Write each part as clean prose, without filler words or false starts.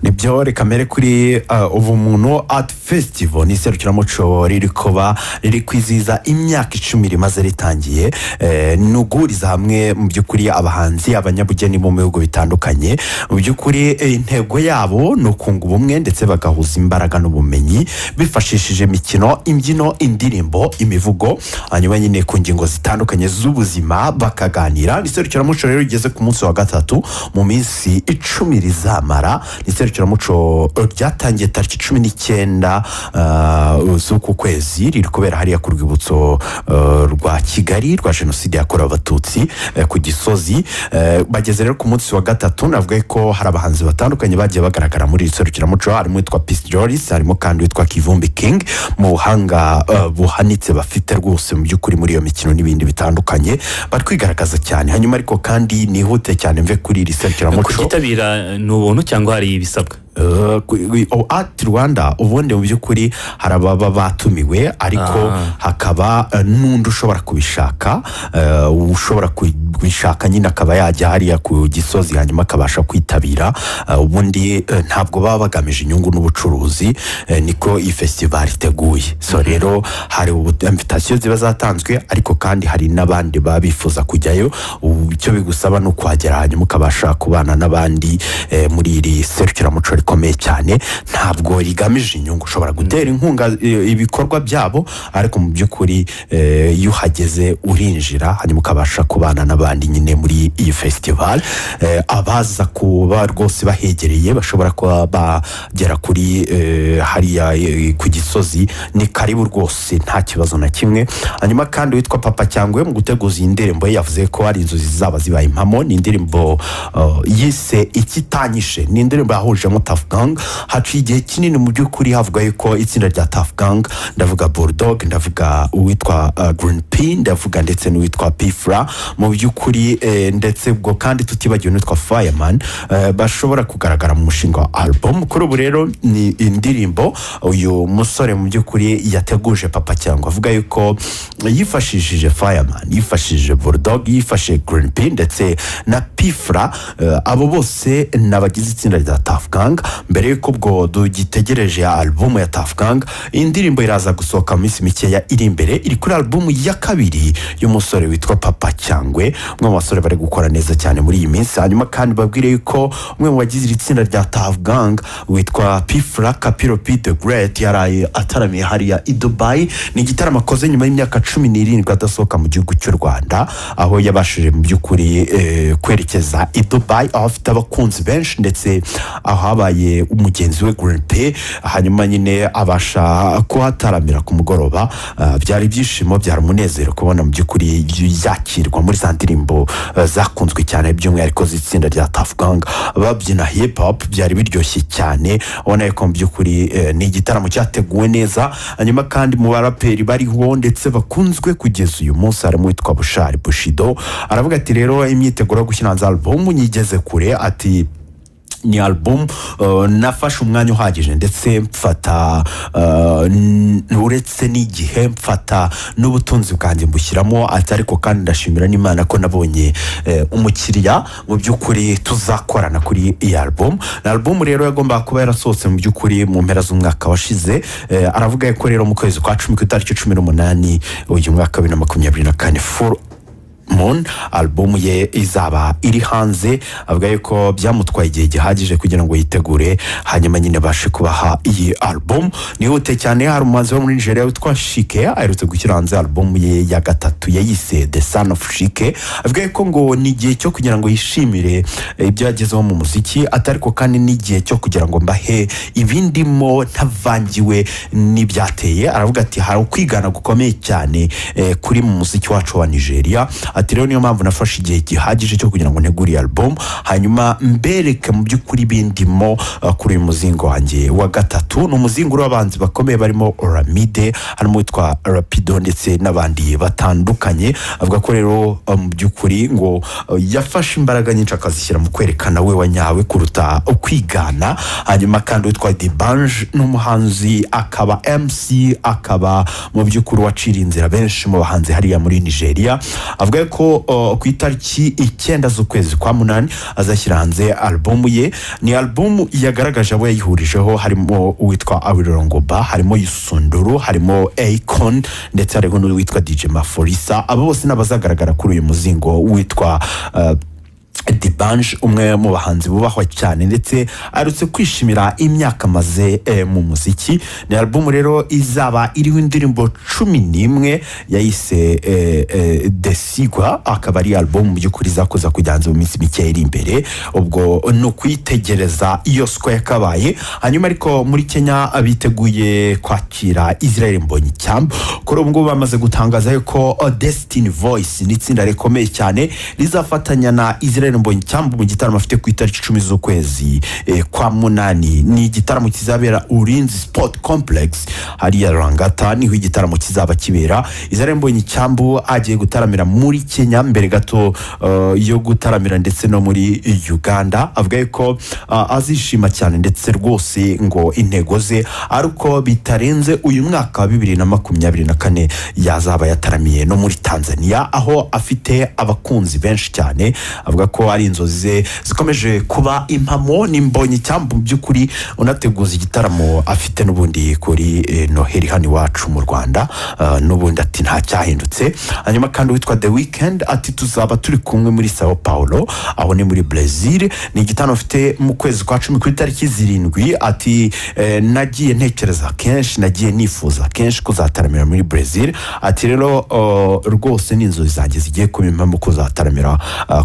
nibyo reka mere kuri ubumuntu art festival ni serukiramuco riri kwiziza imyaka 10 rimaze ritangiye nuguriza hamwe mu byukuri abahanzi abanyabugeni mu bihugu bitandukanye mu byukuri intego yabo no kunga ubumwe ndetse bagahuza imbaraga n'ubumenyi bifashishije imikino imbyino indirimbo imivugo hanyuma nyine ku ngingo zitandukanye z'ubuzima bakaganira. Ni serukiramuco rero igeze ku munsi wa gatatu mu minsi 10 rizamara. Ni serukiramuco ryatangiye tariki 19 z'uku kwezi riri kubera hariya ku rwibutso rwa Kigali rwa jenoside yakorewe abatutsi ku Gisozi. Bageze rero ku munsi wa gatatu navuga ko hari abahanzi batandukanye bagiye bagaragara muri serukiramuco, harimo witwa Peace Joris, harimo kandi witwa Kivumbi King mu buhanga buhanitse bafite rwose mu byukuri muri iyo mikino n'ibindi bitandukanye bari kwigaragaza cyane. Hanyuma ariko kandi nihute cyane mve kuri iri serukiramuco kugitabira n'ubuntu cyangwa hari ibisabwa ati Rwanda ubundi mu byukuri harababa batumiwe ariko hakaba n'undi ushobora kubishaka ushobora kubishaka nyine akaba yajya hariya ku Gisozi hanyuma akabasha kwitabira. Ubundi ntabwo baba bagamije inyungu n'ubucuruzi, niko iyi festival iteguye. So rero hari invitation ziba zatanzwe ariko kandi hari n'abandi babifuza kujyayo. Icyo bigusaba no kwagera hanyuma ukabasha kubana n'abandi muri iri serukiramuco rikomeye cyane. Ntabwo rigamije inyungu, ushobora gutera inkunga ibikorwa byabo ariko mu byukuri iyo hageze urinjira hanyuma ukabasha kubana n'abandi nyine muri iyi festival. Abaza kuba rwose bahegereye bashobora kuba bagera kuri hariya ku Gisozi ni karibu rwose nta kibazo na kimwe. Hanyuma kandi witwa Papa Cyangwe mu guteguza iyi ndirimbo yavuze ko ari inzozi zaba zibaye impamo. Ni indirimbo yise ikitanyishe, ni indirimbo yahujemo Tough Gang. Haciye igihe kinini mu byukuri havuga yuko itsinda rya Tough Gang, ndavuga Bulldog, ndavuga uwitwa Green P, ndavuga ndetse n'uwitwa Pifra mu byukuri ndetse ubwo kandi tutibagiwe n'uwitwa Fireman bashobora kugaragara mu mushinga wa album. Kuri ubu rero ni indirimbo uyu musore mu byukuri yateguje Papa Cyangwa avuga yuko yifashishije Fireman, yifashishije Bulldog, yifashishije Green P ndetse na Pifra. Abo bose nabagize itsinda rya Tough Gang. Mbere yuko ubwo dugitegereje album ya Tough Gang, indirimbo iraza gusohoka mu minsi mikeya iri imbere, iri kuri album ya kabiri y'umusore witwa Papa Cyangwe, umwe mu basore bari gukora neza cyane muri iyi minsi. Hanyuma kandi babwire yuko umwe mu bagize iri tsinda rya Tough Gang witwa Pifra Kapiro P the Great yaraye ataramiye hariya i Dubai. Ni igitaramo akoze nyuma y'imyaka 17 adasohoka mu gihugu cy'u Rwanda, aho yabashije mu byukuri kwerekeza i Dubai aho afite abakunzi benshi ndetse aho habaye umugenzi we Green P. Hanyuma nyine abasha kuhataramira ku mugoroba. Byari byishimo, byari umunezero kubona mu byukuri yakirwa muri za ndirimbo zakunzwe cyane by'umwihariko z'itsinda rya Tough Gang babyina hip hop. Byari biryoshye cyane, ubona ko mu byukuri ni igitaramo cyateguwe neza. Hanyuma kandi mu baraperi bariho ndetse bakunzwe kugeza uyu munsi harimo witwa Bushari Bushido. Aravuga ati rero imyiteguro yo gushyira hanze album nyigeze kure, ati ni album nafashe umwanya uhagije ndetse mfata uretse n'igihe mfata n'ubutunzi bwanjye mbushyiramo. Ariko kandi ndashimira n'Imana ko nabonye umukiriya mu byukuri tuzakorana kuri iyi album. Album rero yagomba kuba yarasohotse mu byukuri mu mpera z'umwaka washize. Aravuga ko rero mu kwezi kwa 10 ku itariki 18 uyu mwaka 2024 full Moon album ye izaba iri hanze. Avuga yuko byamutwaye igihe gihagije kugira ngo yitegure hanyuma nyine bashe kubaha iyi album. Nihute cyane hari umuhanzi wo muri Nigeria witwa Shike aherutse gushyira hanze album ye ya gatatu yayise The Son of Shike. Avuga yuko ngo ni igihe cyo kugira ngo yishimire ibyo yagezeho mu muziki, atariko kandi ni igihe cyo kugira ngo mbahe ibindimo ntavangiwe n'ibyateye. Aravuga ati hari ukwigana gukomeye cyane kuri mu muziki wacu wa Nigeria. Ati rero niyo mpamvu nafashe igihe gihagije cyo kugira ngo ntegure album hanyuma mbereke mu byukuri bindimo kuri uyu muzingo wanjye wa gatatu. Ni umuzingo w'abanzi bakomeye barimo Oramide, harimo witwa Rapido ndetse n'abandi batandukanye. Avuga ko rero mu byukuri ngo yafashe imbaraga nyinshi akazishyira mu kwerekana we wanyawe kuruta ukwigana. Hanyuma kandi witwa Dibange n'umuhanzi akaba MC akaba mu byukuri wacira inzira benshi mu bahanzi hariya muri Nigeria. Avuga avuga ko ku itariki 9 z'ukwezi kwa munani azashyira hanze album ye. Ni album yagaragaje abo yayihurijeho harimo uwitwa Awirongoba, harimo Yusunduru, harimo Akon ndetse hariho n'uwitwa DJ Maforisa. Abo bose nabazagaragara kuri uyu muzingo witwa Dibanj, umwe mu bahanzi bubahwa cyane ndetse arutse kwishimira imyaka maze mu muziki. Ni album rero izaba iriho indirimbo 11 yayise Disi, akaba ari album mu by'ukuri zakoza kujyanza mu minsi mike iri imbere. Ubwo no kwitegereza iyo square kabaye. Hanyuma ariko muri Kenya biteguye kwakira Israel Mbonyicyambu. Kuri ubu bamaze gutangaza ko Destiny Voice n'itsinda rikomeye cyane rizafatanya na Israel Mbonyicyambu mu gitaramo afite ku itariki 10 z'ukwezi kwa munani. Ni igitaramo kizabera Ulinzi Sport Complex hariya Rangata, niho igitaramo kizaba kibera. Israel Mbonyicyambu agiye gutaramira muri Kenya mbere gato yo gutaramira ndetse no muri Uganda. Avuga ko azishima cyane ndetse rwose ngo intego ze aruko bitarenze uyu mwaka wa 2024 yazaba yataramiye no muri Tanzania, aho afite abakunzi benshi cyane. Avuga ko ari inzozi zikomeje kuba impamo. Ni Mbonyicyambu by'ukuri unateguza igitaramo afite n'ubundi kuri Noheli hano iwacu mu Rwanda, n'ubundi ati nta cyahindutse. Hanyuma kandi witwa The Weekend ati tuzaba turi kumwe muri Sao Paulo, aho ni muri Brazil. Ni igitaramo afite mu kwezi kwa 10 ku itariki 7. Ati nagiye ntekereza kenshi, nagiye nifuza kenshi kuzataramira muri Brazil. Ati rero rwose ni inzozi zanjye zigiye kuba impamo kuzataramira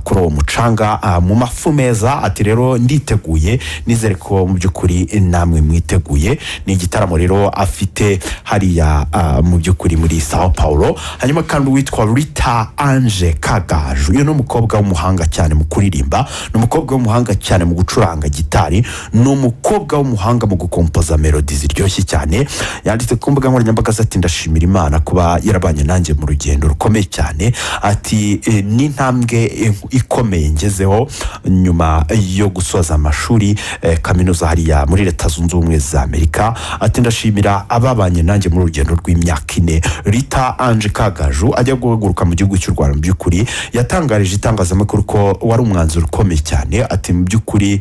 kuri uwo mucanga mu mafu meza. Ati rero nditeguye, nizere ko mu by'ukuri namwe mwiteguye. Ni igitaramo rero afite hariya mu by'ukuri muri Sao Paulo. Hanyuma kandi witwa Rita Ange Kagaju, uyu ni umukobwa w'umuhanga cyane mu kuririmba, ni umukobwa w'umuhanga cyane mu gucuranga gitari, ni umukobwa w'umuhanga mu gukompoza melodies ziryoshye cyane. Yanditse ku mbuga nkoranyambaga ati ndashimira Imana kuba yarabanye nanjye mu rugendo rukomeye cyane. Ati ni ntambwe ikomeye ngezeho nyuma yo gusoza amashuri kaminuza hariya muri Leta Zunze Ubumwe za Amerika. Ati ndashimira ababanye nanjye mu rugendo rw'imyaka 4. Rita Ange Kagaju ajya guhaguruka mu gihugu cy'u Rwanda mu by'ukuri yatangarije itangazamakuru ko wari umwanzuro ukomeye cyane. Ati mu by'ukuri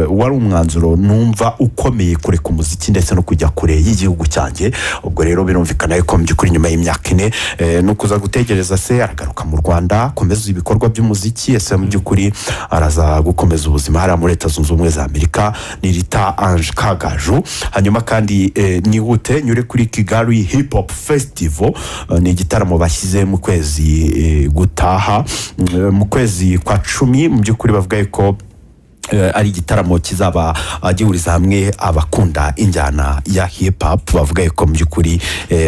wari umwanzuro numva ukomeye kure ku muziki ndetse no kujya kure y'igihugu cyanjye. Ubwo rero birumvikana ko mu by'ukuri nyuma y'imyaka 4 no kuza gutegereza se aragaruka mu Rwanda komeza ibikorwa by'umuziki. Ese mu by'ukuri araza gukomeza ubuzima hariya muri Leta Zunze Ubumwe za Amerika. Ni Rita Ange Kagaju. Hanyuma kandi nihute nyure kuri Kigali Hip Hop Festival. Ni igitaramo bashyize mu kwezi gutaha mu kwezi kwa 10. Mu by'ukuri bavuga ko ari igitaramo kizaba gihuriza hamwe abakunda injyana ya hip hop. Bavuga ko mu by'ukuri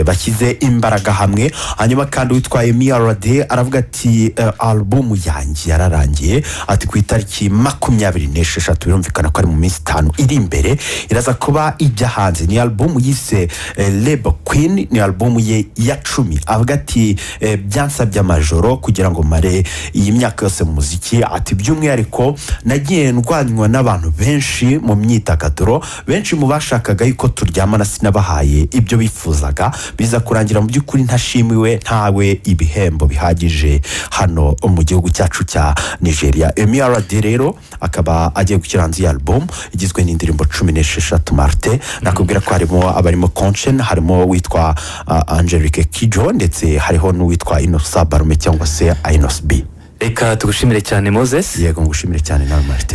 bashyize imbaraga hamwe. Hanyuma kandi witwa MRD aravuga ati album yanjye yararangiye. Ati ku itariki 26 birumvikana ko ari mu minsi 5 iri imbere iraza kuba ijya hanze. Ni album yise Label Queen, ni album ye ya 10. Avuga ati byansabye amajoro kugira ngo mare iyi myaka yose mu muziki. Ati by'umwihariko nagiye ndwanywa n'abantu benshi mu myidagaduro, benshi mu bashakaga yuko turyamana sinabahaye ibyo bifuzaga, biza kurangira mu by'ukuri ntashimiwe ntawe ibihembo bihagije hano mu gihugu cyacu cya Nigeria. MRD rero akaba agiye gukiranza album igizwe n'indirimbo 16 Marte. Nakubwira ko harimo abarimo Conchen, harimo witwa Angelique Kijo ndetse hariho n'uwitwa Inosa Barume cyangwa se Inos B. Reka tugushimire cyane Moses. Yego ngushimire cyane nawe Marte.